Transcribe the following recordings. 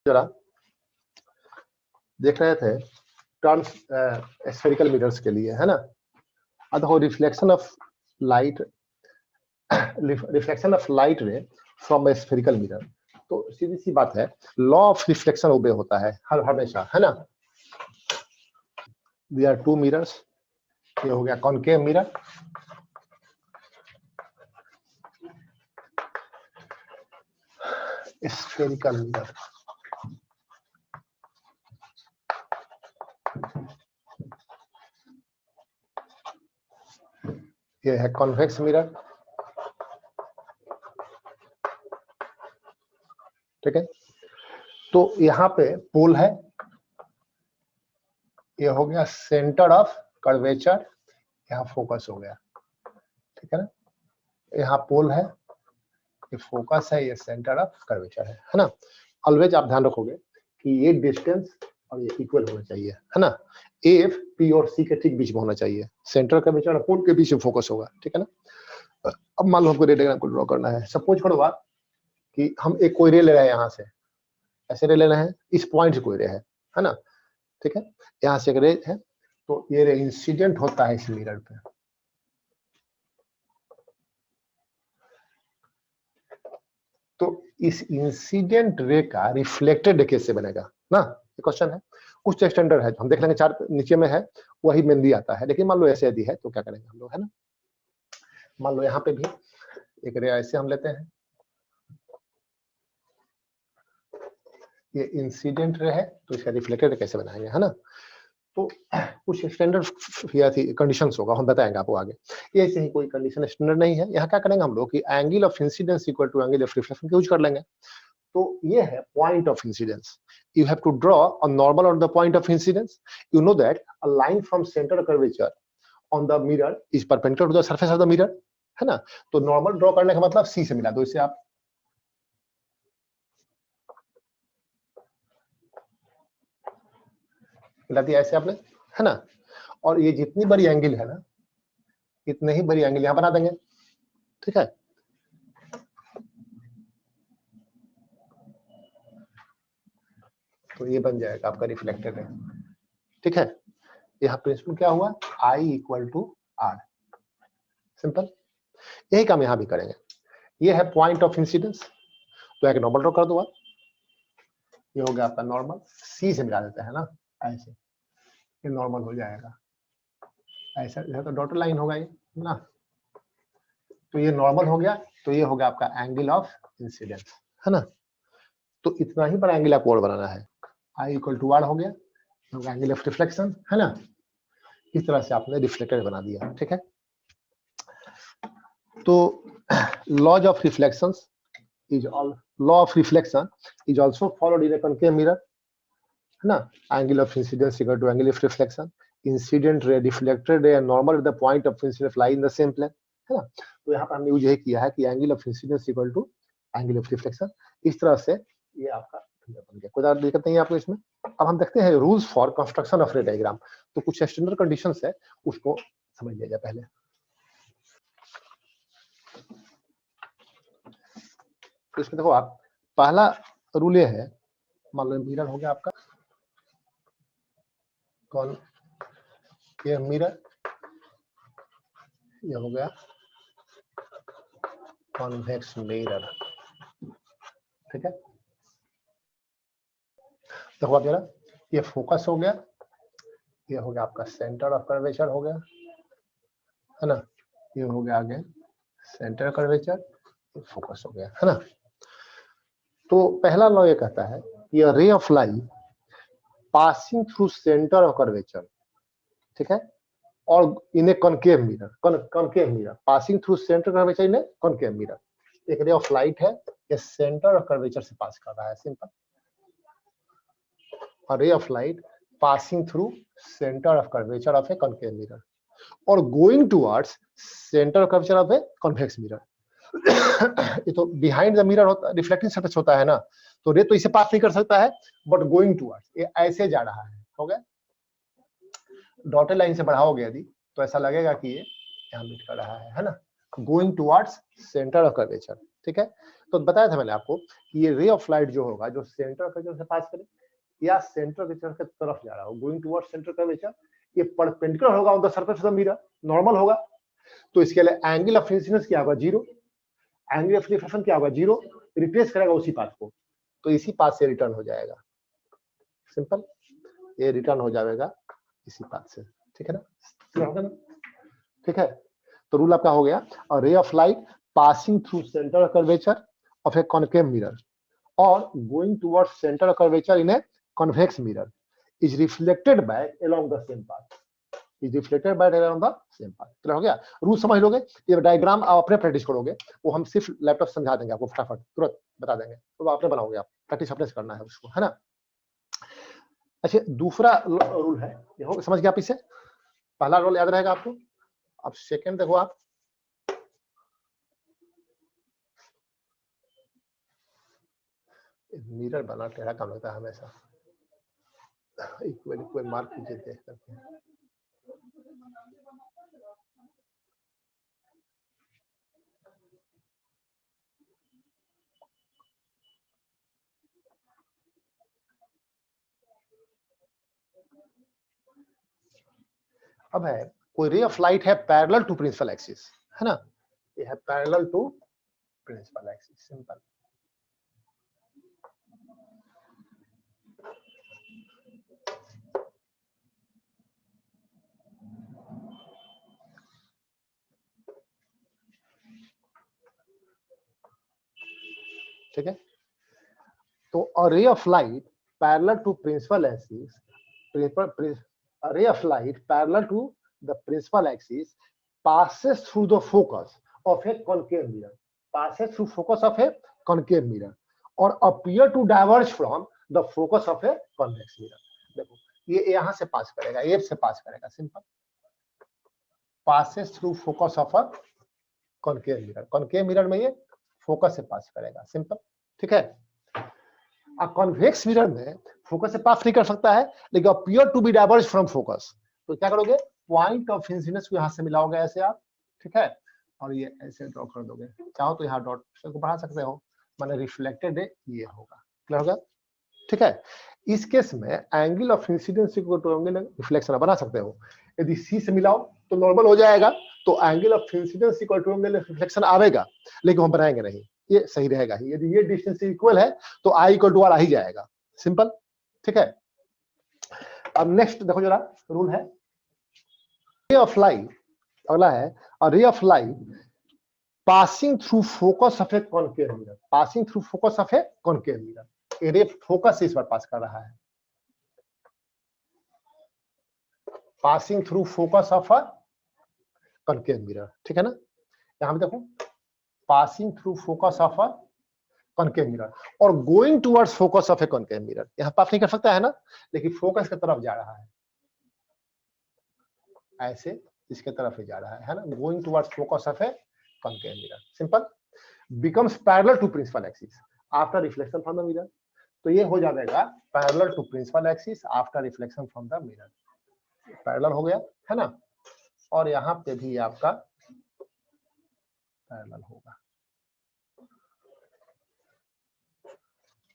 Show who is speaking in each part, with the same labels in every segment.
Speaker 1: जरा देख रहे थे टर्म्स स्फेरिकल मिरर्स के लिए, है ना। अब रिफ्लेक्शन ऑफ लाइट रे फ्रॉम ए स्फेरिकल मिरर, तो सीधी सी बात है, लॉ ऑफ रिफ्लेक्शन ओबे होता है हर हमेशा, है ना। देयर आर टू मिरर्स, ये हो गया कॉनकेव मिरर, स्फेरिकल मिरर, ये है कॉन्वेक्स मिरर, ठीक है। तो यहाँ पे पोल है, ये हो गया सेंटर ऑफ कर्वेचर, यहाँ फोकस हो गया, ठीक है ना। यहाँ पोल है, ये फोकस है, ये सेंटर ऑफ कर्वेचर है ना। ऑलवेज आप ध्यान रखोगे कि ये डिस्टेंस और ये इक्वल होना चाहिए, है ना। एफ पी और सी के ठीक बीच में होना चाहिए, सेंटर कर्वेचर और पोल के बीच में फोकस होगा, ठीक है ना। अब मान लो हमको रे डायग्राम को ड्रॉ करना है। सपोज करो बात कि हम एक कोई रे ले रहे हैं, यहाँ से ऐसे रे ले रहे हैं, इस पॉइंट से कोई रे है ना, ठीक है। यहाँ से एक रे है, तो ये रे इंसिडेंट होता है इस मिरर पे, तो इस इंसिडेंट रे का रिफ्लेक्टेड रे कैसे बनेगा ना, ये क्वेश्चन है। कुछ स्टैंडर्ड है, हम देख लेंगे, चार नीचे में है वही मेनली आता है, लेकिन मान लो ऐसे यदि है तो क्या करेंगे हम लोग, है ना। मान लो यहाँ पे भी एक रे ऐसे हम लेते हैं, ये इंसिडेंट रे है, तो इसका रिफ्लेक्टेड रे कैसे बनाएंगे, है ना। तो कुछ स्टैंडर्ड कंडीशंस होगा, हम बताएंगे आपको आगे। ये ऐसे ही कोई कंडीशन स्टैंडर्ड नहीं है। यहाँ क्या करेंगे हम लोग कि angle of incidence equal to angle of reflection use कर लेंगे। तो ये है point of incidence. You have to draw a normal on the point of incidence. You know that a line from centre curvature on the mirror is perpendicular to the surface of the mirror, है ना। तो normal draw करने का मतलब सी से मिला दो इसे आप, मिला दिया ऐसे आपने, है ना। और ये जितनी बड़ी एंगल है ना, इतने ही बड़ी एंगल यहाँ बना देंगे, ठीक है। तो ये बन जाएगा आपका रिफ्लेक्टेड है, ठीक है। यहाँ प्रिंसिपल क्या हुआ, आई इक्वल टू आर, सिंपल। यही काम यहाँ भी करेंगे। ये है पॉइंट ऑफ इंसिडेंस, तो एक नॉर्मल ड्रॉ कर दो आप, ये हो गया आपका नॉर्मल, सी से मिला देते हैं ना, ऐसे ये नॉर्मल हो जाएगा, ऐसा तो डॉटेड लाइन होगा ये ना। तो ये नॉर्मल हो गया, तो ये हो गया आपका एंगल ऑफ इंसिडेंस, है ना। तो इतना ही बड़ा एंगल आपको और बनाना है, आई इक्वल टू आर हो गया, एंगल ऑफ रिफ्लेक्शन, है ना। इस तरह से आपने रिफ्लेक्टेड बना दिया, ठीक है। तो laws of reflections is all law of reflection is also followed in a concave mirror, है ना। angle of incidence equal to angle of reflection, incident ray, reflected ray and normal at the point of incidence lie in the same plane, है ना। तो यहाँ पर हमने use यही किया है कि angle of incidence equal to angle of reflection, इस तरह से ये आपका बन गया। कोई ज्यादा दिक्कत नहीं है आपको इसमें। अब हम देखते हैं रूल्स फॉर कंस्ट्रक्शन ऑफ रे डायग्राम। तो कुछ स्टैंडर्ड कंडीशंस है, उसको समझ लिया जाए पहले। तो इसमें देखो आप, पहला रूल ये है, मान लो मिरर हो गया आपका कौन, ये मिरर, ये हो गया कॉन्वेक्स मिरर, ठीक है। देखो आप जरा, ये फोकस हो गया, ये हो गया आपका सेंटर ऑफ कर्वेचर हो गया, है ना। ये हो गया आगे सेंटर कर्वेचर, फोकस हो गया, है ना। तो पहला लॉ ये कहता है कि a ray of light passing through centre of curvature, ठीक है, और in a concave mirror, concave mirror passing through centre curvature in a concave mirror. एक रे ऑफ लाइट है, ये सेंटर ऑफ कर्वेचर से पास कर रहा है, simple. A ray of light passing through center of curvature of a concave mirror or going towards center of curvature of a convex mirror. ये तो behind the mirror होता, reflecting surface होता है ना, तो रे तो इसे पास नहीं कर सकता है, बट गोइंग टुवर्ड्स, ये ऐसे जा रहा है, हो गया। डॉटेड लाइन से बढ़ाओगे यदि, तो ऐसा लगेगा कि ये यहाँ मीट कर रहा है ना, going towards centre of curvature, ठीक है, तो बताया था मैंने आपको कि ये रे ऑफ लाइट जो होगा, जो सेंटर कर्वेचर से पास करे या सेंटर कर्वेचर की तरफ जा रहा हो, गोइंग टुवर्ड्स सेंटर कर्वेचर, ये परपेंडिकुलर होगा on the surface of the mirror, normal होगा, तो इसके लिए एंगल ऑफ इंसिडेंस क्या होगा, 0, एंगल ऑफ रिफ्लेक्शन क्या होगा, 0, रिप्लेस करेगा उसी पाथ को, तो इसी पाथ से रिटर्न हो जाएगा, सिंपल, ये रिटर्न हो जाएगा इसी पाथ से, ठीक है ना, ठीक है। तो रूल आपका हो गया, a ray of light passing through centre curvature of a concave mirror और going towards centre curvature in a convex mirror is reflected back along the same path, is reflected back along the same path. Clear हो गया, rule समझ लोगे, ये diagram आप अपने practice करोगे, वो हम सिर्फ लैपटॉप समझा देंगे आपको, फटाफट तुरंत बता देंगे, तो आपने बनाओगे, आप प्रैक्टिस अपने से करना है उसको, है ना। अच्छा, दूसरा रूल है, ये हो समझ गया आप, इसे पहला रूल याद रहेगा आपको। अब सेकंड देखो आप, मिरर बना टेढ़ा काम लगता है हमेशा, इक्वल इक्वल मार्क कीजिए देख करके। अब है कोई रे ऑफ लाइट है पैरेलल टू प्रिंसिपल एक्सिस, है ना, ये है parallel to principal axis, simple. ठीक है, तो a ray of light parallel to principal axis, a ray of light parallel to the principal axis passes through the focus of a concave mirror, passes through focus of a concave mirror or appear to diverge from the focus of a convex mirror। देखो ये यहां से pass करेगा, ए से pass करेगा, simple, passes through focus of a concave mirror, concave mirror में ये focus से पास करेगा, सिंपल, ठीक है। कॉन्वेक्स मिरर में फोकस से पास नहीं कर सकता है, लेकिन appear to be diverge from focus, तो क्या करोगे, पॉइंट ऑफ इंसिडेंस को यहां से मिलाओगे ऐसे आप, ठीक है, और ये ऐसे ड्रॉ कर दोगे, चाहो तो यहाँ डॉट को बढ़ा सकते हो, माने रिफ्लेक्टेड है ये होगा, क्लियर होगा, ठीक है। इस केस में एंगल ऑफ इंसिडेंस को तो एंगल रिफ्लेक्शन बना सकते हो, यदि सी से मिलाओ तो नॉर्मल हो जाएगा, तो angle of incidence equal to angle of reflection आएगा, लेकिन हम बनाएंगे नहीं, ये सही रहेगा ही, यदि ये डिस्टेंस इक्वल है तो आई इक्वल टू आर आ ही जाएगा, सिंपल, ठीक है। अब नेक्स्ट देखो जरा, रूल है रे ऑफ लाइट, अगला है a ray of light passing through focus of a concave mirror, passing through focus of a concave mirror, ये रे फोकस से इस बार पास कर रहा है, passing through focus of a concave mirror, ठीक है ना, यहां पे देखो passing through focus of a concave mirror और going towards focus of a concave mirror, यहां पास नहीं कर सकता है ना, लेकिन फोकस की तरफ जा रहा है, ऐसे इसके तरफ ही जा रहा है ना, going towards focus of a concave mirror, simple, becomes parallel to principal axis after reflection from the mirror, तो ये हो जाएगा parallel to principal axis after reflection from the mirror, parallel हो गया, है ना, और यहाँ पे भी आपका पैरेलल होगा,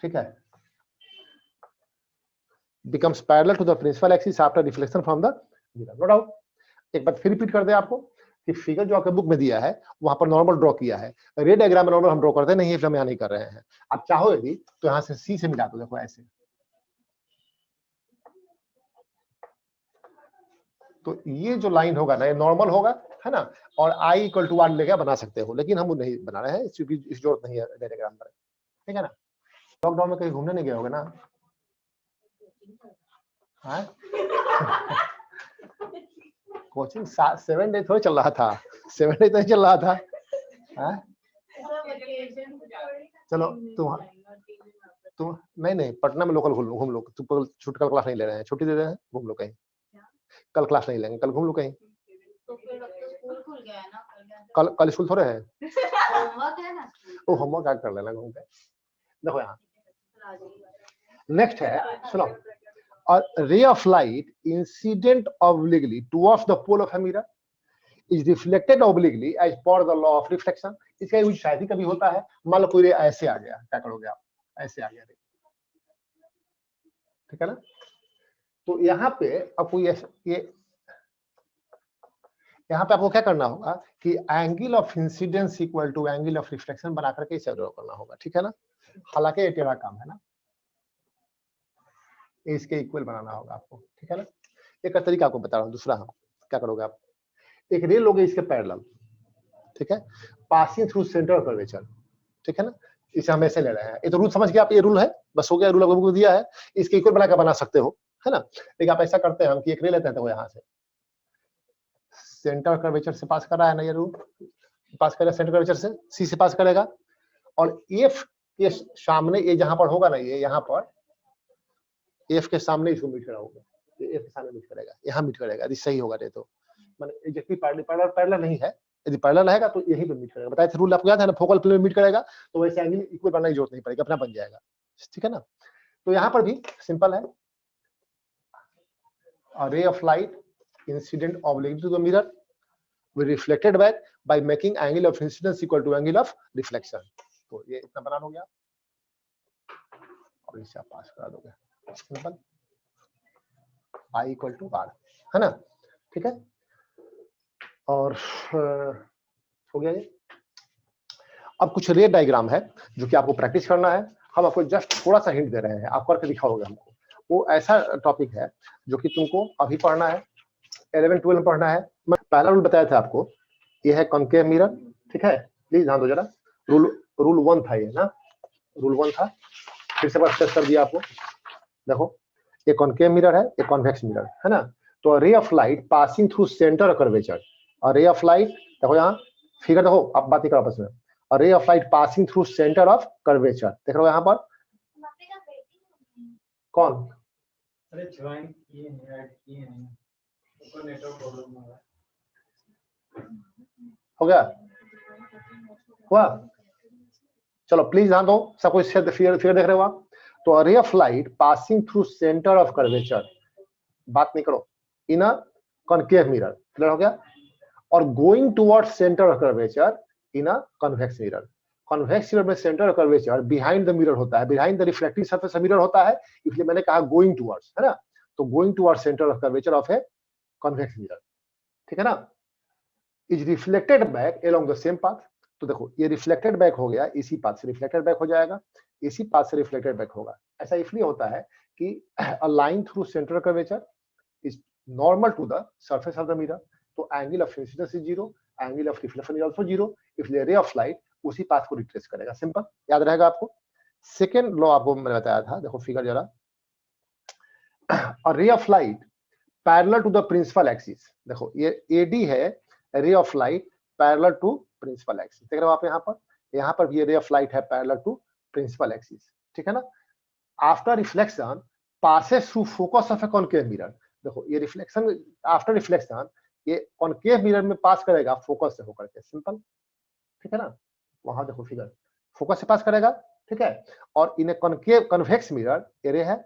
Speaker 1: ठीक है, becomes parallel to the principal axis after reflection from the mirror, no doubt। एक बार फिर रिपीट कर दे आपको कि फिगर जो आपके बुक में दिया है वहां पर नॉर्मल ड्रॉ किया है, रे डायग्राम में नॉर्मल हम ड्रॉ करते नहीं, इसलिए हम यहाँ नहीं कर रहे हैं, आप चाहो यदि तो यहाँ से सी से मिला दो, देखो ऐसे, तो ये जो लाइन होगा ना ये नॉर्मल होगा, है ना, और आई इक्वल टू आर लेके बना सकते हो, लेकिन हम वो नहीं बना रहे हैं क्योंकि इस जरूरत नहीं है डायग्राम पर, ठीक है ना। लॉकडाउन में कहीं घूमने नहीं गए होगे ना, कोचिंग 7 डे थोड़ी चल रहा था, 7 डे तो नहीं चल रहा था, चलो तुम नहीं पटना में लोकल घूम लो, तुम छुट्टी कल क्लास नहीं ले रहे हैं, छुट्टी दे रहे हैं, घूम लो कहीं, कल क्लास नहीं लेंगे, कल घूम लो कहीं, कल स्कूल थोड़े है, वो होमवर्क ऐड कर लेना घूम के। देखो यहाँ नेक्स्ट है, सुनो, a ray of light incident obliquely towards the pole of a mirror is reflected obliquely as per the law of reflection, इसका यूज शायद ही कभी होता है। मान लो कोई रे ऐसे आ गया, क्या करोगे आप? ऐसे आ गया रे, ठीक है ना। तो यहाँ पे अब कोई ये यहाँ पे आपको क्या करना होगा कि angle of incidence equal to angle of reflection बना करके इसे ड्रॉ करना होगा, ठीक है ना। हालांकि ये टेढ़ा काम है ना, इसके इक्वल बनाना होगा आपको, ठीक है ना। एक तरीका आपको बता रहा हूँ, दूसरा हम क्या करोगे आप, एक रेल लोगे इसके पैरेलल, ठीक है, passing through centre of curvature, ठीक है ना। इसे हम ऐसे ले रहे हैं, ये तो रूल समझ गए आप, ये रूल है, बस हो गया, रूल आपको दिया है, इसके इक्वल बनाकर बना सकते हो, है ना। लेकिन आप ऐसा करते हैं हम कि एक रेल लेते हैं, तो यहाँ से सेंटर कर्वेचर से पास कर रहा है ना, ये रूल पास करेगा सेंटर कर्वेचर से, सी से पास करेगा, और एफ के सामने ये जहां पर होगा ना, ये यहाँ पर एफ के सामने इसको मीट करा होगा, ये एफ के सामने मीट करेगा, यहाँ मीट करेगा, यदि सही होगा तो माने एग्जैक्टली पैरेलल नहीं है, यदि पैरेलल रहेगा तो यही पे मीट करेगा। बताया था रूल आपको याद है ना, फोकल प्लेन में मीट करेगा तो वैसे एंगल इक्वल बनने की जरूरत नहीं पड़ेगी, अपना बन जाएगा, ठीक है ना। तो यहाँ पर भी सिंपल है, a ray of light incident obliquely to the mirror will reflected back by making angle of incidence equal to angle of reflection। तो ये इतना बना लोगे आप और इसे आप पास करा दोगे, simple I equal to R, है ना, ठीक है। और हो गया ये। अब कुछ रे डायग्राम है जो कि आपको प्रैक्टिस करना है, हम आपको जस्ट थोड़ा सा हिंट दे रहे हैं, आप करके दिखाओगे हमको। वो ऐसा टॉपिक है जो कि तुमको अभी पढ़ना है, 11-12 में पढ़ना है। मैं पहला रूल बताया था आपको, ये है कॉनकेव मिरर, ठीक है, प्लीज ध्यान दो जरा। रूल 1 था ये ना, रूल 1 था, फिर से बस टेस्ट कर दिया आपको। देखो ये कॉनकेव मिरर है, ये कॉन्वेक्स मिरर है ना। तो ray of light passing through centre curvature, और रे ऑफ लाइट देखो यहाँ फिगर देखो, आप बात नहीं करो आपस में, और रे of light passing through centre of curvature, देख रहे हो यहाँ पर कौन,
Speaker 2: अरे ज्वाइन किए हैं, ऐड किए हैं, ऊपर नेटवर्क प्रॉब्लम
Speaker 1: हो गया हुआ। चलो प्लीज ध्यान दो, सब कुछ फिगर देख रहे हो आप। तो ray of light passing through centre of curvature, बात नहीं करो, in a concave mirror, clear हो गया, और going towards centre of curvature in a convex mirror. Convex mirror में centre of curvature behind the mirror होता है, behind the reflecting surface of mirror होता है, इसलिए मैंने कहा गोइंग टुवर्ड्स, है ना। तो going towards centre of curvature of a convex mirror, ठीक है ना, is reflected back along the same path. तो देखो ये रिफ्लेक्टेड बैक हो गया, इसी पाथ से रिफ्लेक्टेड बैक हो जाएगा, इसी पाथ से रिफ्लेक्टेड बैक होगा। ऐसा इसलिए होता है कि a line through centre of curvature is normal to the surface of the mirror, तो angle of incidence is 0, angle of reflection is also 0, इसलिए रे ऑफ लाइट उसी पाथ को रिट्रेस करेगा, सिंपल याद रहेगा आपको। सेकेंड लॉ आपको मैंने बताया था, देखो फिगर जरा, a ray of light parallel to the principal axis, देखो ये एडी है, ray of light parallel to principal axis, देख रहे हो आप यहाँ पर भी ये रे ऑफ लाइट है पैरेलल टू प्रिंसिपल एक्सिस, ठीक है ना। After reflection passes through focus of a concave mirror, देखो ये रिफ्लेक्शन आफ्टर रिफ्लेक्शन ये कॉनकेव मिरर में पास करेगा फोकस से होकर के, सिंपल, ठीक है ना। वहां देखो फिगर, फोकस से पास करेगा, ठीक है, और in a concave convex mirror a ray है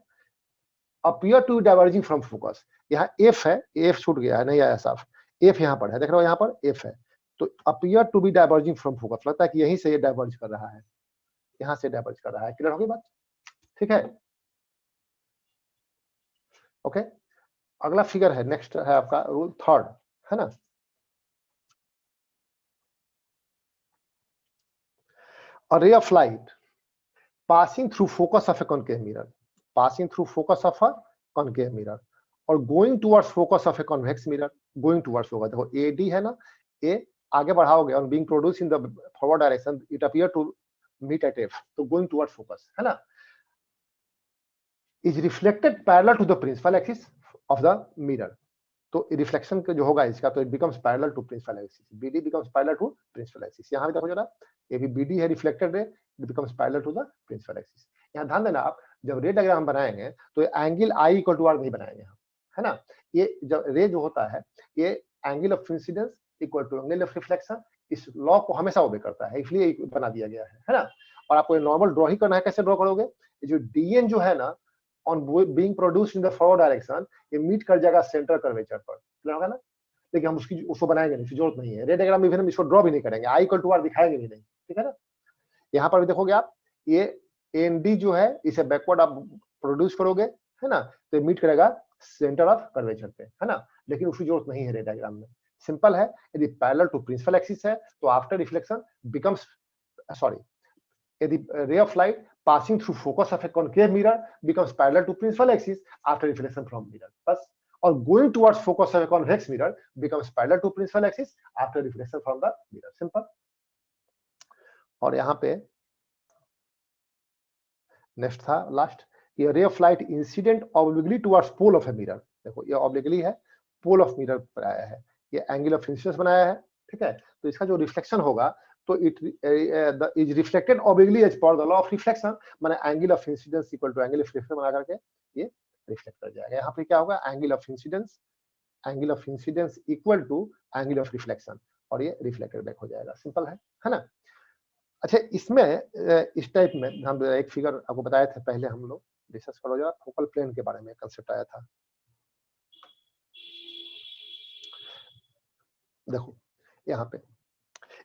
Speaker 1: appear to diverging from focus, यहाँ एफ है, एफ छूट गया है, नहीं आया साफ, एफ यहाँ पर है, देख रहे हो यहाँ पर एफ है, तो appear to be diverging from focus, लगता है कि यहीं से ये डाइवर्ज कर रहा है, यहाँ से डाइवर्ज कर रहा है, क्लियर होगी बात, ठीक है। ओके, अगला फिगर है, नेक्स्ट है आपका रूल 3, है ना। A ray of light passing through focus of a concave mirror, passing through focus of a concave mirror, और going towards focus of a convex mirror, going towards होगा, देखो AD है ना, ए आगे बढ़ाओगे और being produce in the forward direction it appear to meet at F, तो going towards focus, है ना, is reflected parallel to the principal axis of the mirror, तो रिफ्लेक्शन जो होगा इसका, तो it becomes parallel to principal axis, BD becomes parallel to principal axis. यहाँ भी देखो जरा, ये भी बीडी है reflected ray, it becomes parallel to the principal axis. यहाँ ध्यान देना आप, जब रे डायग्राम बनाएंगे तो angle I equal to R नहीं बनाएंगे हम, है ना। ये जब रे जो होता है, ये angle of incidence equal to angle of reflection, इस लॉ को हमेशा ओबे करता है, इसलिए बना दिया गया है ना। और आपको नॉर्मल ड्रॉ ही करना है, कैसे ड्रॉ करोगे, जो डीएन जो है ना on being produced in the forward direction, ये मीट कर जाएगा सेंटर कर्वेचर पर, क्लियर होगा ना। लेकिन हम उसको बनाएंगे नहीं, जरूरत नहीं है। रे डायग्राम में भी हम इसको ड्रॉ भी नहीं करेंगे, आई इक्वल टू आर दिखाएंगे भी नहीं, ठीक है ना। यहाँ पर भी देखोगे आप, ये एन डी जो है इसे बैकवर्ड आप प्रोड्यूस करोगे, है ना, तो मीट करेगा सेंटर ऑफ कर्वेचर पे, है ना, लेकिन उसकी जरूरत नहीं है रे डायग्राम में। सिंपल है, यदि पैरेलल टू प्रिंसिपल एक्सिस है तो आफ्टर रिफ्लेक्शन बिकम्स सॉरी यदि ray of light passing through focus of a concave mirror becomes parallel to principal axis after reflection from mirror, बस। और going towards focus of a convex mirror becomes parallel to principal axis after reflection from the mirror, simple। और यहाँ पे next था last, ये ray of light incident obliquely towards pole of a mirror. देखो ये obliquely है, पोल of mirror पर आया है, ये एंगल ऑफ इंसिडेंस बनाया है, ठीक है। तो इसका जो रिफ्लेक्शन होगा तो it is reflected obliquely as per the law of reflection, माने angle of incidence equal to angle of reflection बना करके ये रिफ्लेक्ट कर जाएगा। यहाँ पे क्या होगा, angle of incidence equal to angle of reflection, और ये रिफ्लेक्टेड बैक हो जाएगा, सिंपल है ना। अच्छा, इसमें इस टाइप में हम एक फिगर आपको बताए थे पहले, हम लोग डिस्कस करो जरा, फोकल प्लेन के बारे में कांसेप्ट आया था। देखो यहाँ पे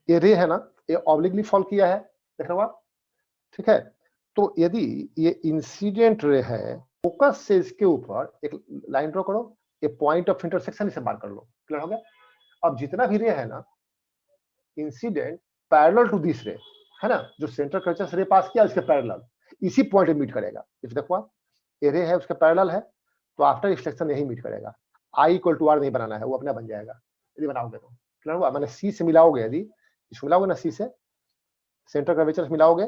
Speaker 1: ये रे है ना, ये ऑब्लिकली फॉल किया है, देख रहे हो आप, ठीक है। तो यदि ये इंसिडेंट रे है, फोकस से इसके ऊपर एक लाइन ड्रॉ करो, ये पॉइंट ऑफ इंटरसेक्शन इसे मार्क कर लो, क्लियर हो गया। अब जितना भी रे है ना, इंसिडेंट पैरेलल टू दिस रे, है ना, जो सेंटर कर्वेचर से रे पास किया उसके पैरेलल इसी पॉइंट पे मीट करेगा। इस देखो आप, ये रे है उसके पैरेलल है, तो आफ्टर रिफ्लेक्शन यही मीट करेगा। आई इक्वल टू आर नहीं बनाना है, वो अपना बन जाएगा यदि बनाओगे तो, क्लियर हुआ। मैंने सी से मिलाओगे, यदि इसको मिलाओगे ना, सी से सेंटर कर्वेचर से मिलाओगे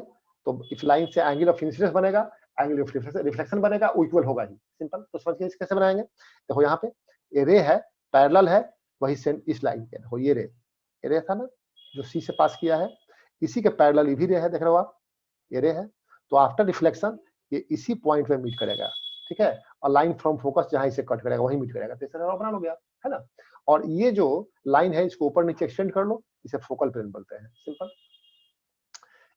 Speaker 1: तो इस लाइन से एंगल ऑफ इंसिडेंस बनेगा, एंगल ऑफ रिफ्लेक्शन बनेगा, वो इक्वल होगा ही, सिंपल। तो समझ गए कैसे बनाएंगे। देखो यहाँ पे ये रे है, पैरेलल है, वही इस लाइन के, देखो ये रे था ना जो सी से पास किया है, इसी के पैरेलल ये भी रे है, देख रहे हो आप, ये रे है। तो आफ्टर रिफ्लेक्शन ये इसी पॉइंट पे मीट करेगा, ठीक है, और लाइन फ्रॉम फोकस जहां इसे कट करेगा वही मीट करेगा, तो इस तरह बना लो गया, है ना। और ये जो लाइन है इसको ऊपर नीचे एक्सटेंड कर लो, इसे फोकल प्लेन बोलते हैं, सिंपल।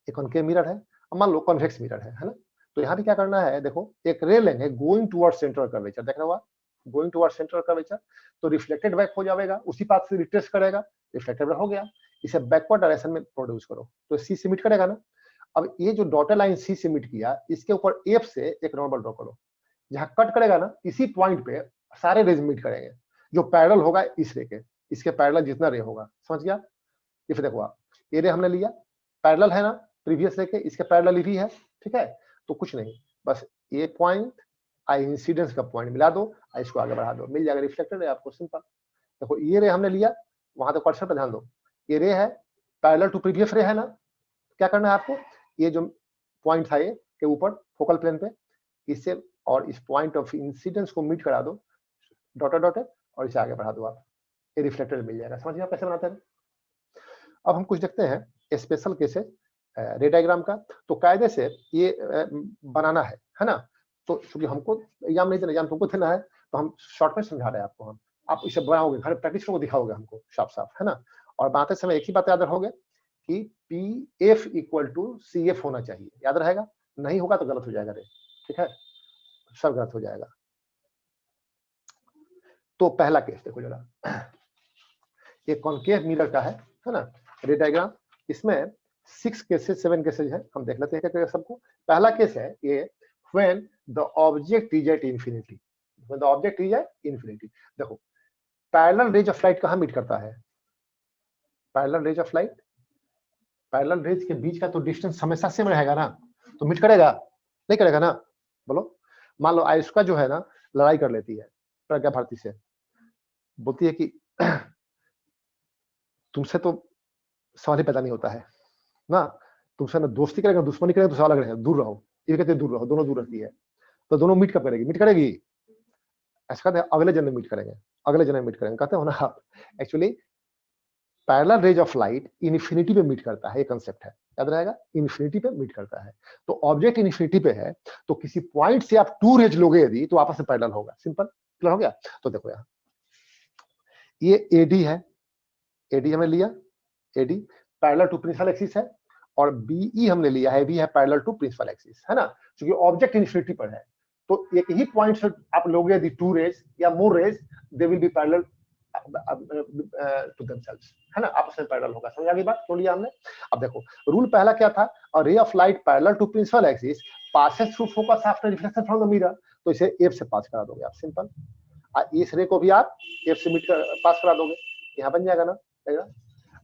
Speaker 1: एक कॉनकेव मिरर है, मान लो कॉन्वेक्स मिरर है ना। तो यहाँ पे क्या करना है, देखो एक रे लेंगे गोइंग टुवर्ड्स सेंट्रल कर्वेचर, देख रहे हो आप, गोइंग टुवर्ड्स सेंट्रल कर्वेचर, तो रिफ्लेक्टेड बैक हो जाएगा, उसी पाथ से रिट्रेस करेगा, रिफ्लेक्टेड बैक हो गया, इसे बैकवर्ड डायरेक्शन में प्रोड्यूस करो, तो सी से मीट करेगा ना। अब ये जो डॉटेड लाइन सी से मीट किया, इसके ऊपर एफ से एक नॉर्मल ड्रॉ करो, जहां कट करेगा ना इसी पॉइंट पे सारे रेज मीट करेंगे, जो पैरेलल होगा इस रे के, इसके पैरेलल जितना रे होगा, समझ गया। ये फिर देखो आप, ये रे हमने लिया, पैरेलल है ना प्रीवियस रे के, इसके पैरेलल भी है, ठीक है। तो कुछ नहीं, बस ये पॉइंट आई इंसिडेंस का पॉइंट मिला दो, इसको आगे बढ़ा दो, मिल जाएगा, रिफ्लेक्टेड है आपको, सिंपल। देखो ये रे हमने लिया, वहां तक क्वेश्चन पे ध्यान दो, ये रे है पैरेलल टू प्रीवियस रे है ना, क्या करना है आपको, ये जो पॉइंट था ये के ऊपर फोकल प्लेन पे, इससे और इस पॉइंट ऑफ इंसिडेंस को मीट करा दो, डॉटेड डॉटेड, और इसे आगे बढ़ा दो आप, ये रिफ्लेक्टेड मिल जाएगा। समझिए आप कैसे बनाते हैं। अब हम कुछ देखते हैं स्पेशल केसेस रे डायग्राम का। तो कायदे से ये बनाना है ना। तो चूंकि हमको एग्जाम नहीं देना, एग्जाम तुमको देना है, तो हम शॉर्ट में समझा रहे हैं आपको, हम आप इसे बनाओगे, घर प्रैक्टिस करोगे, दिखाओगे हमको साफ साफ, है ना। और बनाते समय एक ही बात याद रखोगे कि P F equal to C F होना चाहिए, याद रहेगा, नहीं होगा तो गलत हो जाएगा रे, ठीक है, सब गलत हो जाएगा। तो पहला केस देखो जरा, ये कॉनकेव मिरर का है ना, रे डायग्राम। इसमें 6 केसेस 7 केसेस है, हम देख लेते हैं क्या सबको। पहला केस है ये, when the object is at infinity, when the object is at infinity. देखो पैरेलल रेज ऑफ लाइट कहां मीट करता है, parallel raise of light, parallel raise के बीच का तो डिस्टेंस हमेशा सेम रहेगा ना, तो मीट करेगा, नहीं करेगा ना, बोलो। मान लो आयुष्का जो है ना लड़ाई कर लेती है प्रज्ञा भारती से, बोलती है कि तुमसे तो सवाल ही पैदा नहीं होता है ना, तुमसे ना दोस्ती करेगा दुश्मनी करेगा तो सवाल लग रहा है, दूर रहो, ये कहते दूर रहो, दोनों दूर रहती है। तो दोनों मीट कब करेगी, मीट करेगी, ऐसा कहते हैं अगले जन्म में मीट करेंगे, अगले जन्म में मीट करेंगे, कहते हो ना आप। Actually parallel raise of light infinity पे मीट करता है, ये कांसेप्ट है, याद रहेगा, इन्फिनिटी पे मीट करता है। तो ऑब्जेक्ट इन्फिनिटी पे है, तो किसी पॉइंट से आप 2 रेज लोगे यदि, तो आपस में पैरेलल होगा, सिंपल, क्लियर हो गया। तो देखो यहाँ ये एडी है, एडी हमने लिया, AD parallel to principal axis है, और बीई हमने लिया है, भी है पैरेलल टू प्रिंसिपल एक्सिस, है ना, क्योंकि ऑब्जेक्ट इन्फिनिटी पर है। तो एक ही पॉइंट से आप लोगे यदि 2 रेज या more rays, they will be parallel to themselves, है ना, आपस में पैरेलल होगा। समझ आ गई बात? तो लिया हमने। अब देखो रूल पहला क्या था, a ray of light parallel to principal axis passes through focus after reflection from the mirror, तो इसे एफ से पास करा दोगे आप, सिंपल। इस रे को भी आप एफ से पास करा दोगे, यहाँ बन जाएगा ना।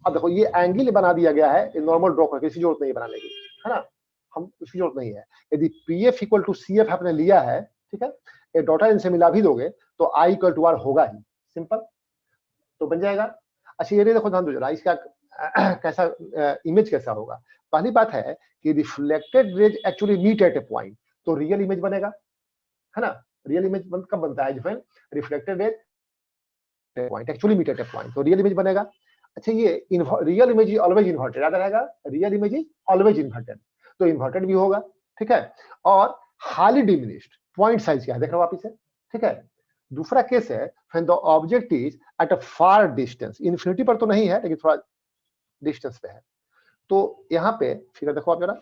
Speaker 1: अब देखो ये एंगल बना दिया गया है नॉर्मल ड्रॉ करके, किसी जरूरत नहीं बनाने की, है ना, हम उसकी जरूरत नहीं है। यदि P F equal to C F आपने लिया है, ठीक है, ये डॉटा इनसे मिला भी दोगे तो आई इक्वल टू आर होगा ही, सिंपल, तो बन जाएगा। अच्छा ये देखो ध्यान दो जरा, इसका कैसा इमेज कैसा होगा। पहली बात है कि reflected rays actually meet at a point, तो रियल इमेज बनेगा, है ना। रियल इमेज कब बनता है, जब reflected rays point actually meet at a point, तो रियल इमेज बनेगा। अच्छा ये रियल इमेज ऑलवेज इन्वर्टेड, याद रहेगा, real image is always inverted, तो इन्वर्टेड भी होगा, ठीक है। और हाईली डिमिनिश्ड पॉइंट साइज क्या है देख रहे हो आप इसे, ठीक है। दूसरा केस है when the object is at a far distance, infinity पर तो नहीं है लेकिन थोड़ा डिस्टेंस पे है। तो यहाँ पे फिगर देखो आप जरा,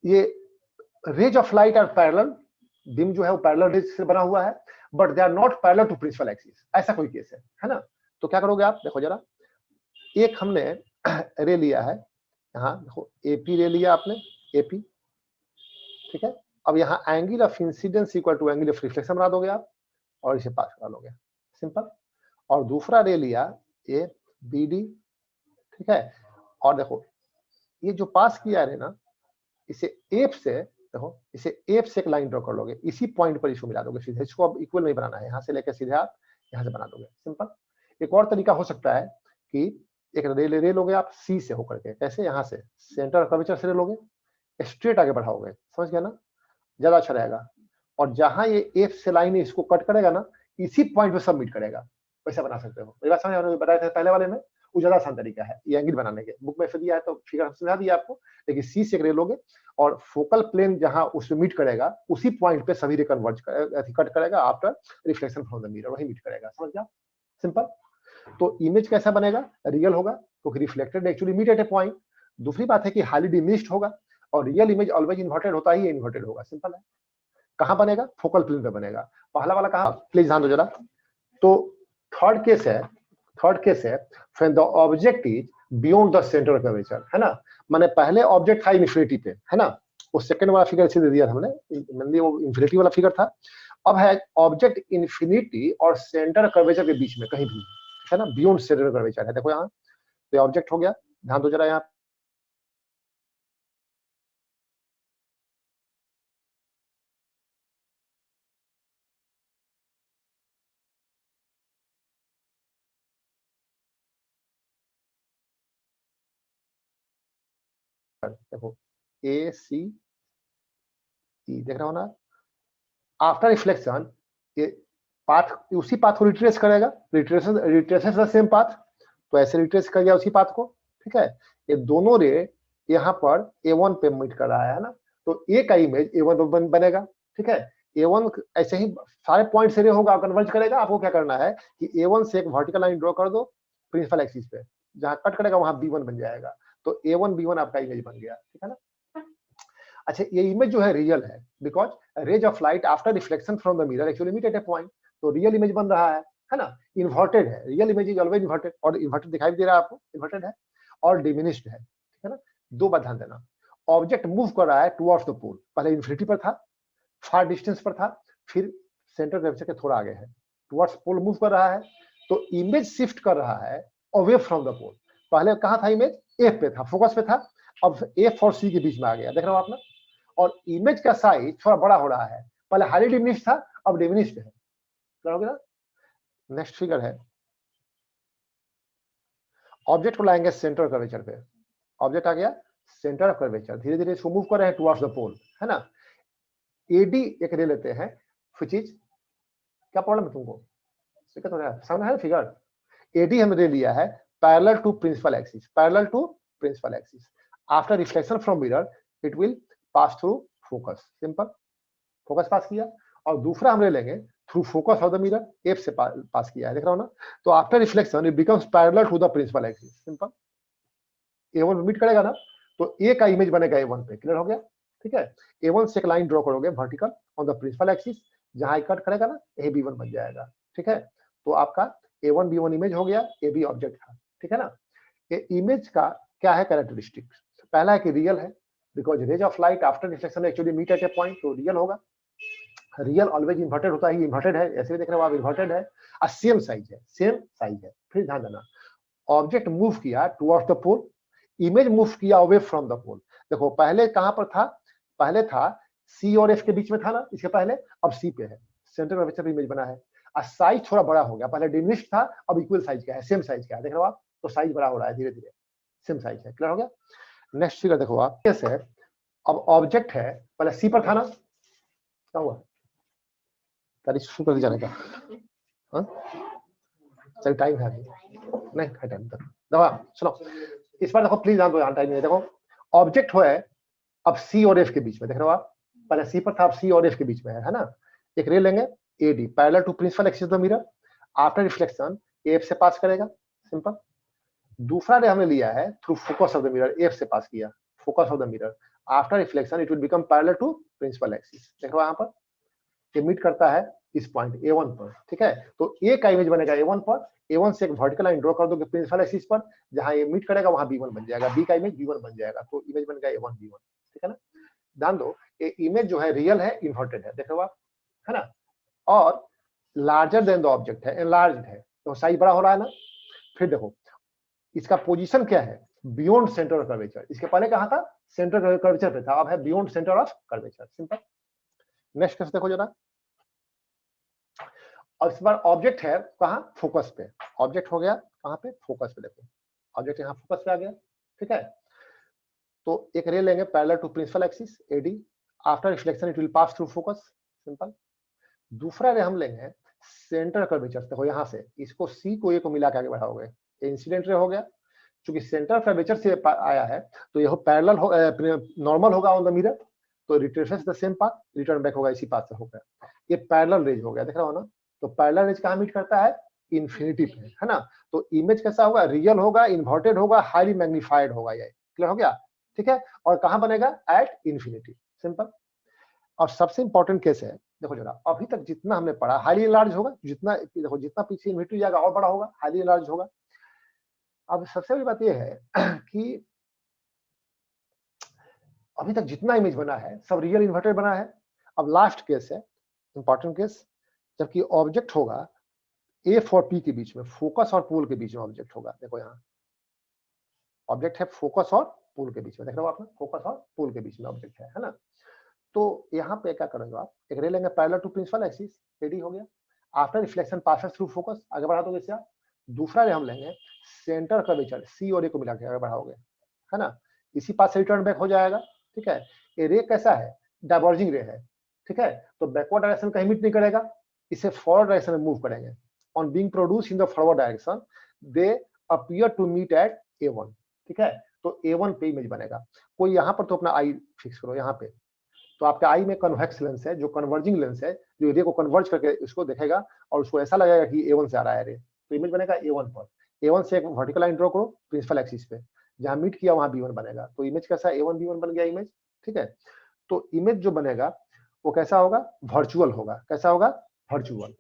Speaker 1: ये rays of light are parallel, beam जो है वो पैरेलल रेज से बना हुआ है, but they are not parallel to principal axis, ऐसा कोई केस है ना। तो क्या करोगे आप, देखो जरा, एक हमने रे लिया है, यहाँ देखो एपी रे लिया आपने, एपी, ठीक है। अब यहाँ angle of incidence equal to angle of reflection बना दोगे आप और इसे पास करा लोगे, सिंपल। और दूसरा रे लिया ए बी डी, ठीक है। और देखो ये जो पास किया है ना, इसे एफ से, देखो इसे एफ से एक लाइन ड्रॉ कर लोगे, इसी पॉइंट पर इसको मिला दोगे सीधे, इसको अब इक्वल नहीं बनाना है, यहाँ से लेकर सीधे आप यहाँ से बना दोगे, सिंपल। एक और तरीका हो सकता है कि एक रे लोगे आप सी से होकर के, कैसे, यहाँ से सेंटर कर्वेचर से रे लोगे, स्ट्रेट आगे बढ़ाओगे, समझ गया ना, ज्यादा अच्छा रहेगा। और जहां ये एफ से लाइन इसको कट करेगा ना, इसी पॉइंट पे सबमिट करेगा, वैसा बना सकते हो। मेरी बात समझ आ रही है, बताया था पहले वाले में, वो ज्यादा आसान तरीका है ये एंगल बनाने के, बुक में दिया है तो फिगर समझा दिया आपको। लेकिन सी से रे लोगे और फोकल प्लेन जहां उसमें मीट करेगा, उसी पॉइंट पे सभी रे कन्वर्ज कट करेगा after reflection from the mirror, वही मीट करेगा, समझ गया, सिंपल। तो इमेज कैसा बनेगा, रियल होगा, क्योंकि reflected actually meet at a point. दूसरी बात है कि हाईली डिमिनिश्ड होगा, और रियल इमेज ऑलवेज इन्वर्टेड होता ही इन्वर्टेड होगा, सिंपल है। कहां बनेगा, फोकल प्लेन पे बनेगा। पहला वाला कहां, प्लीज ध्यान दो जरा। तो थर्ड केस है when the object is beyond the centre curvature, है ना, माने पहले ऑब्जेक्ट था इन्फिनिटी पे, है ना, वो सेकंड वाला फिगर इसे दे दिया हमने, मेनली वो इन्फिनिटी वाला फिगर था। अब है ऑब्जेक्ट इन्फिनिटी और सेंटर कर्वेचर के बीच में कहीं भी, है ना, बियॉन्ड सेंटर कर्वेचर है, देखो यहाँ, तो ऑब्जेक्ट हो गया, ध्यान दो जरा यहाँ, देखो ए सी ई देख रहे हो ना। आफ्टर रिफ्लेक्शन ये पाथ उसी पाथ को रिट्रेस करेगा, रिट्रेसेस द सेम पाथ, तो ऐसे रिट्रेस कर गया उसी पाथ को, ठीक है। ये दोनों रे यहाँ पर A1 पे मीट कर रहा है ना, तो ए का इमेज A1 बनेगा, ठीक है। A1 ऐसे ही सारे पॉइंट से रे होगा, कन्वर्ज करेगा। आपको क्या करना है कि A1 से एक वर्टिकल लाइन ड्रॉ कर दो प्रिंसिपल एक्सिस पे, जहां कट करेगा वहां B1 बन जाएगा, तो A1 B1 आपका इमेज बन गया, ठीक है ना। अच्छा ये इमेज जो है रियल है, because rays of light after reflection from the mirror actually meet at a point, तो रियल इमेज बन रहा है ना। इन्वर्टेड है, real image is always inverted, और इन्वर्टेड दिखाई दे रहा है आपको, इन्वर्टेड है और डिमिनिश्ड है, ठीक है ना। दो बात ध्यान देना, ऑब्जेक्ट मूव कर रहा है टुवर्ड्स द पोल, पहले इन्फिनिटी पर था, फार डिस्टेंस पर था, फिर सेंटर कर्वेचर के थोड़ा आगे है, टुवर्ड्स पोल मूव कर रहा है, तो इमेज शिफ्ट कर रहा है अवे फ्रॉम द पोल। पहले कहां था इमेज, एफ पे था, फोकस पे था, अब एफ और सी के बीच में आ गया, देख रहे हो आप ना। और इमेज का साइज थोड़ा बड़ा हो रहा है, पहले हाईली डिमिनिश्ड था, अब डिमिनिश्ड है, करोगे ना। नेक्स्ट फिगर है, ऑब्जेक्ट को लाएंगे सेंटर कर्वेचर पे, ऑब्जेक्ट आ गया सेंटर ऑफ कर्वेचर, धीरे धीरे इसको मूव कर रहे हैं टुवर्ड्स द पोल, है ना। एडी एक ले लेते हैं, व्हिच इज, क्या प्रॉब्लम है तुमको, दिक्कत हो रहा है, सामने है फिगर, एडी हमने लिया है parallel to principal axis, parallel to principal axis, after reflection from mirror it will pass through focus, simple, focus pass किया। और दूसरा हम ले लेंगे through focus of the mirror, F से पास किया है, देख रहा हो ना। तो after reflection it becomes parallel to the principal axis, simple, A1 meet करेगा ना, तो ए का इमेज बनेगा A1 पे, क्लियर हो गया, ठीक है। A1 से एक लाइन ड्रॉ करोगे vertical on the principal axis, जहां कट करेगा ना यही B1 बन जाएगा, ठीक है। तो आपका A1 B1 इमेज हो गया, AB ऑब्जेक्ट था, ठीक है ना। ये इमेज का क्या है कैरेक्टरिस्टिक, पहला है कि रियल है, because rays of light after reflection actually meet at a point, तो रियल होगा। रियल ऑलवेज इन्वर्टेड होता है, इन्वर्टेड है, ऐसे भी देख रहे हो आप, इन्वर्टेड है और सेम साइज है, सेम साइज है। फिर ध्यान देना, ऑब्जेक्ट मूव किया towards the pole, image move किया अवे फ्रॉम द पोल। देखो पहले कहां पर था, पहले था सी और एफ के बीच में था ना, इसके पहले, अब सी पे है, सेंटर कर्वेचर इमेज बना है और साइज थोड़ा बड़ा हो गया, पहले डिमिनिश्ड था अब इक्वल साइज का है, सेम साइज का है, देख रहे हो आप, तो साइज बड़ा हो रहा है धीरे धीरे, सेम साइज है, क्लियर हो गया। नेक्स्ट फिगर देखो आप, कैसे है, अब ऑब्जेक्ट है, पहले सी पर था ना, क्या हुआ, तारीख शुरू कर जाने का, हाँ चलिए टाइम है नहीं, है टाइम तक दवा सुनो, इस बार देखो प्लीज ध्यान दो, यहाँ टाइम नहीं है, देखो ऑब्जेक्ट है अब सी और एफ के बीच में, देख रहे हो आप, पहले सी पर था, अब सी और एफ के बीच में है ना। एक रे लेंगे A D parallel to principal axis of the mirror, after reflection F से पास करेगा, सिंपल। दूसरा रे हमने लिया है through focus of the mirror, F से पास किया, focus of the mirror, after reflection it will become parallel to principal axis, देखो यहाँ पर ये मीट करता है इस पॉइंट A1 पर, ठीक है। तो ए का इमेज बनेगा A1 पर, A1 से एक वर्टिकल लाइन ड्रॉ कर दोगे प्रिंसिपल एक्सिस पर, जहां ये मीट करेगा वहां B1 बन जाएगा, B का इमेज B1 बन जाएगा, तो इमेज बन गया A1 B1, ठीक है ना। ध्यान दो ये इमेज जो है रियल है, इन्वर्टेड है, देखो आप, है ना, और लार्जर देन द ऑब्जेक्ट है, एनलार्ज्ड है, तो साइज बड़ा हो रहा है ना। फिर देखो इसका पोजीशन क्या है, बियॉन्ड सेंटर ऑफ कर्वेचर, इसके पहले कहां था, सेंटर कर्वेचर पे था, अब है beyond centre of curvature, simple. Next case देखो जरा, और इस बार ऑब्जेक्ट है कहां, फोकस पे, ऑब्जेक्ट हो गया कहां पे, फोकस पे, देखो ऑब्जेक्ट यहाँ फोकस पे आ गया, ठीक है। तो एक रे लेंगे parallel to principal axis A D, after reflection it will pass through focus, simple. दूसरा रे हम लेंगे सेंटर कर्वेचर, देखो यहाँ से इसको सी को ए को मिला के आगे बढ़ाओगे, ये इंसिडेंट रे हो गया, क्योंकि सेंटर कर्वेचर से आया है तो यह पैरेलल हो, नॉर्मल होगा ऑन द मिरर, तो retraces the same path, return back होगा इसी पाथ से होकर, ये पैरेलल रेज हो गया, देख रहा हो ना। तो पैरेलल रेज कहां मीट करता है, इन्फिनिटी पे, है ना। तो इमेज कैसा होगा, रियल होगा, इन्वर्टेड होगा, हाईली मैग्नीफाइड होगा, ये क्लियर हो गया, ठीक है। और कहां बनेगा, एट इन्फिनिटी, सिंपल। और सबसे इंपॉर्टेंट केस है, देखो जरा अभी तक जितना हमने पढ़ा हाईली लार्ज होगा, जितना देखो जितना पीछे इन्फिनिटी जाएगा और बड़ा होगा, हाईली लार्ज होगा। अब सबसे बड़ी बात यह है कि अभी तक जितना इमेज बना है सब रियल इन्वर्टेड बना है। अब लास्ट केस है इंपॉर्टेंट केस, जबकि ऑब्जेक्ट होगा एफ और पी के बीच में, फोकस और पोल के बीच में ऑब्जेक्ट होगा, देखो यहाँ ऑब्जेक्ट है फोकस और पोल के बीच में, देख रहे हो आपने, फोकस और पोल के बीच में ऑब्जेक्ट है ना। तो यहाँ पे क्या करेंगे आप, एक रे लेंगे parallel to principal axis, A D हो गया, after reflection passes through focus, आगे बढ़ा दोगे इससे। दूसरा रे हम लेंगे सेंटर कर्वेचर सी और ए को मिला के आगे बढ़ाओगे, है ना, इसी पास से रिटर्न बैक हो जाएगा, ठीक है। ये रे कैसा है, डाइवर्जिंग रे है, ठीक है, तो बैकवर्ड डायरेक्शन कहीं मीट नहीं करेगा, इसे फॉरवर्ड डायरेक्शन में मूव करेंगे। On being produce in the forward direction they appear to meet at A1, ठीक है। तो A1 पे इमेज बनेगा। कोई यहाँ पर तो अपना आई फिक्स करो यहाँ पे, तो आपके आई में कन्वेक्स लेंस है, जो कन्वर्जिंग लेंस है, जो रे को कन्वर्ज करके उसको देखेगा और उसको ऐसा लगेगा कि A1 से आ रहा है रे, तो इमेज बनेगा A1 पर। A1 से एक वर्टिकल लाइन ड्रॉ करो प्रिंसिपल एक्सिस पे, जहां मीट किया वहां B1 बनेगा, तो इमेज कैसा है, A1 B1 बन गया इमेज, ठीक है। तो इमेज जो बनेगा वो कैसा होगा, वर्चुअल होगा, कैसा होगा, वर्चुअल।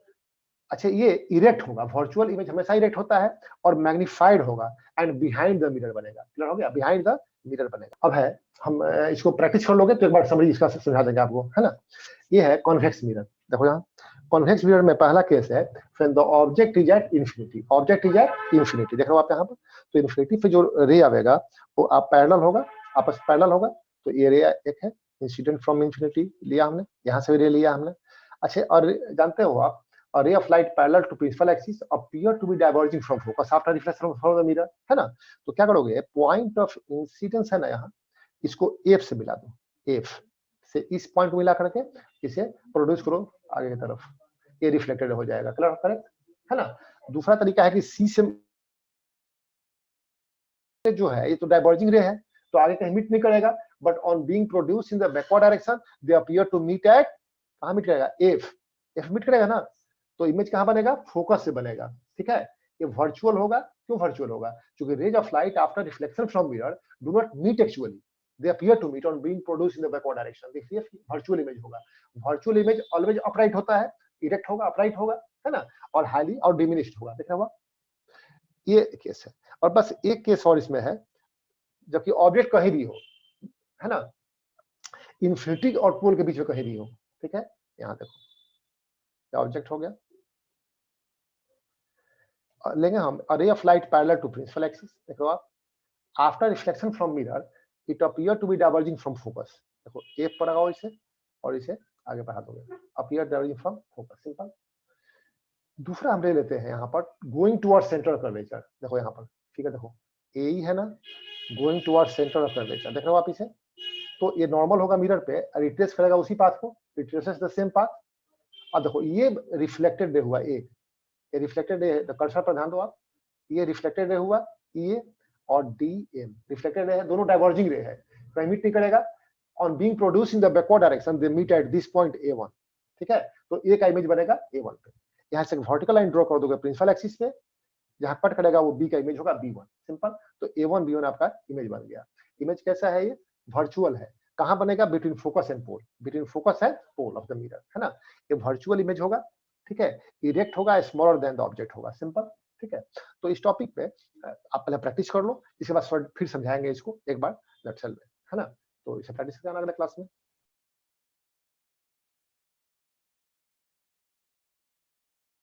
Speaker 1: अच्छा ये इरेक्ट होगा, वर्चुअल इमेज हमेशा इरेक्ट होता है, और मैग्नीफाइड होगा एंड बिहाइंड द मिरर बनेगा, क्लियर हो गया, बिहाइंड द मिरर बनेगा। अब है हम इसको प्रैक्टिस कर लोगे तो एक बार समरी इसका समझा देंगे आपको, है ना। ये है कॉन्वेक्स मिरर, देखो यहाँ कॉन्वेक्स मिरर में पहला केस है when the object is at infinity, object is at infinity, देख रहे हो आप यहाँ पर। तो इन्फिनिटी पे जो रे आवेगा वो आप पैरेलल होगा, आपस पैरेलल होगा, तो ये रे एक है इंसिडेंट फ्रॉम इन्फिनिटी लिया हमने, यहाँ से रे लिया हमने। अच्छा और जानते हो आप, a ray of light parallel to principal axis appear to be diverging from focus after reflection from the mirror, है ना। तो क्या करोगे, पॉइंट ऑफ इंसिडेंस है ना यहाँ, इसको F से मिला दो, F से इस पॉइंट को मिला करके इसे प्रोड्यूस करो आगे की तरफ, ये रिफ्लेक्टेड हो जाएगा, क्लियर, करेक्ट है ना। दूसरा तरीका है कि C से जो है ये तो डाइवर्जिंग रे है, तो आगे कहीं मीट नहीं करेगा, but on being produce in the backward direction they appear to meet at, कहां मीट करेगा, F मीट करेगा ना, तो इमेज कहां बनेगा, फोकस से बनेगा, ठीक है। ये वर्चुअल होगा, क्यों वर्चुअल होगा, क्योंकि rays of light after reflection from mirror do not meet actually, they appear to meet on being produced in the backward direction, देखिए वर्चुअल इमेज होगा। वर्चुअल इमेज ऑलवेज अपराइट होता है, इरेक्ट होगा, upright होगा, है ना, और हाईली और डिमिनिश्ड होगा, देख रहे हो, ये केस है। और बस एक केस और इसमें है, जबकि ऑब्जेक्ट कहीं भी हो, है ना, इन्फिनिटी और पोल के बीच में कहीं भी हो, ठीक है, यहाँ देखो ऑब्जेक्ट हो गया, लेंगे हम a ray of light parallel to principal axis, देखो आप, after reflection from mirror it appear to be diverging from focus, देखो एक पर लगाओ इसे और इसे आगे बढ़ा दोगे, appear diverging from focus, simple. दूसरा हम ले लेते हैं यहाँ पर गोइंग टुवर्ड सेंटर कर्वेचर, देखो यहाँ पर ठीक है, देखो ए ही है ना, going toward centre of curvature, देख रहे हो आप इसे, तो ये नॉर्मल होगा मिरर पे, रिट्रेस करेगा उसी पाथ को, रिट्रेसेस द सेम पाथ, और देखो ये रिफ्लेक्टेड रे हुआ एक, ये रिफ्लेक्टेड रे, कर्सर पर ध्यान दो आप, ये रिफ्लेक्टेड रे हुआ, ये और डी एम रिफ्लेक्टेड रे है, दोनों डाइवर्जिंग रे है, कहीं मीट नहीं करेगा, on being produce in the backward direction they meet at this point A1, ठीक है, तो ए का इमेज बनेगा A1 पे, यहाँ से वर्टिकल लाइन ड्रॉ कर दोगे प्रिंसिपल एक्सिस पे, जहां कट करेगा वो बी का इमेज होगा B1, सिंपल। तो A1 B1 आपका इमेज बन गया। इमेज कैसा है, ये वर्चुअल है, कहां बनेगा, between focus and pole, between focus and pole of the mirror, है ना, ये वर्चुअल इमेज होगा, ठीक है, इरेक्ट होगा, स्मॉलर देन द ऑब्जेक्ट होगा, सिंपल, ठीक है। तो इस टॉपिक पे आप पहले प्रैक्टिस कर लो, इसके बाद फिर समझाएंगे इसको एक बार नक्सल में, है ना, तो इसे प्रैक्टिस करना अगले क्लास में।